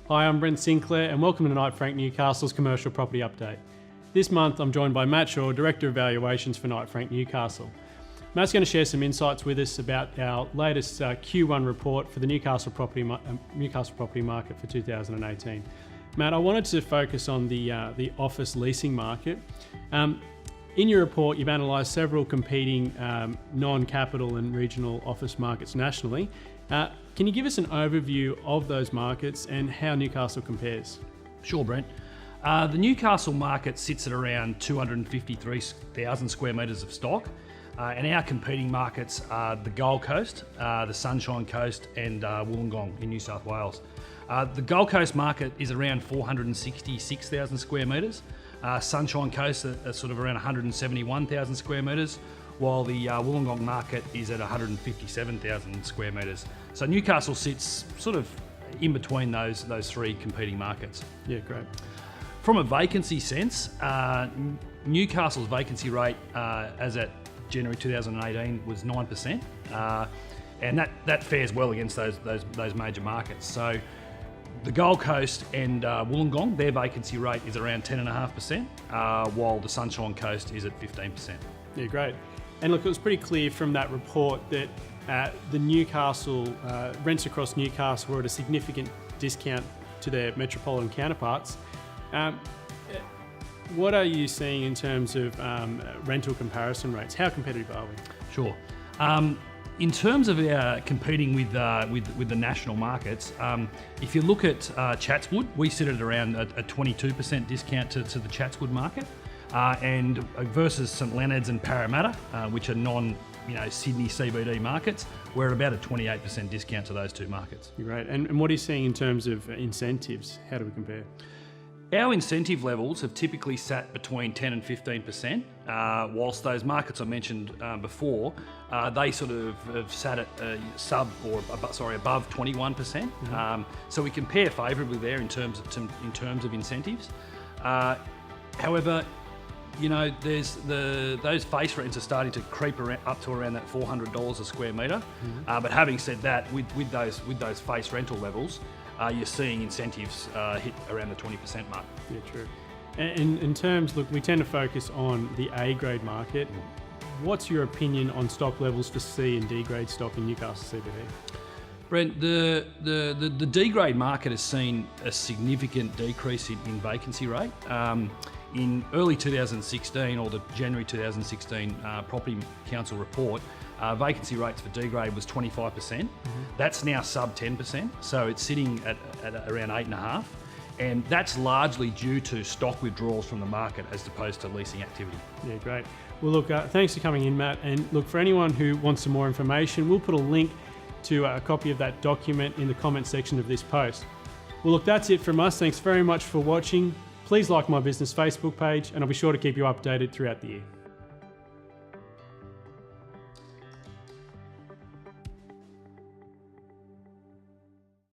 Hi, I'm Brent Sinclair and welcome to Knight Frank Newcastle's Commercial Property Update. This month I'm joined by Matt Shaw, Director of Valuations for Knight Frank Newcastle. Matt's going to share some insights with us about our latest Q1 report for the Newcastle property market for 2018. Matt, I wanted to focus on the office leasing market. In your report, you've analysed several competing non-capital and regional office markets nationally. Can you give us an overview of those markets and how Newcastle compares? Sure, Brent. The Newcastle market sits at around 253,000 square metres of stock, and our competing markets are the Gold Coast, the Sunshine Coast and Wollongong in New South Wales. The Gold Coast market is around 466,000 square metres. Sunshine Coast are sort of around 171,000 square metres, while the Wollongong market is at 157,000 square metres. So Newcastle sits sort of in between those three competing markets. Yeah, great. From a vacancy sense, Newcastle's vacancy rate as at January 2018 was 9%, and that fares well against those major markets. So the Gold Coast and Wollongong, their vacancy rate is around 10.5%, while the Sunshine Coast is at 15%. Yeah, great. And look, it was pretty clear from that report that the Newcastle rents across Newcastle were at a significant discount to their metropolitan counterparts. What are you seeing in terms of rental comparison rates? How competitive are we? Sure. In terms of our competing with the national markets, if you look at Chatswood, we sit at around a 22% discount to the Chatswood market, and versus St Leonard's and Parramatta, which are Sydney CBD markets, we're at about a 28% discount to those two markets. Great. And what are you seeing in terms of incentives? How do we compare? Our incentive levels have typically sat between 10 and 15%, whilst those markets I mentioned before, they sort of have sat at above 21%. Mm-hmm. So we compare favourably there in terms of incentives. However, there's those face rents are starting to creep up to around that $400 a square metre. Mm-hmm. But having said that, with those face rental levels, you're seeing incentives hit around the 20% mark. Yeah, true. And in terms, look, we tend to focus on the A grade market. What's your opinion on stock levels for C and D grade stock in Newcastle CBD? Brent, the D grade market has seen a significant decrease in vacancy rate. In early 2016, or the January 2016 Property Council report, vacancy rates for D grade was 25%. Mm-hmm. That's now sub 10%, so it's sitting at around 8.5%, and that's largely due to stock withdrawals from the market as opposed to leasing activity. Yeah, great. Well, look, thanks for coming in, Matt. And look, for anyone who wants some more information, we'll put a link to a copy of that document in the comment section of this post. Well, look, that's it from us. Thanks very much for watching. Please like my business Facebook page, and I'll be sure to keep you updated throughout the year.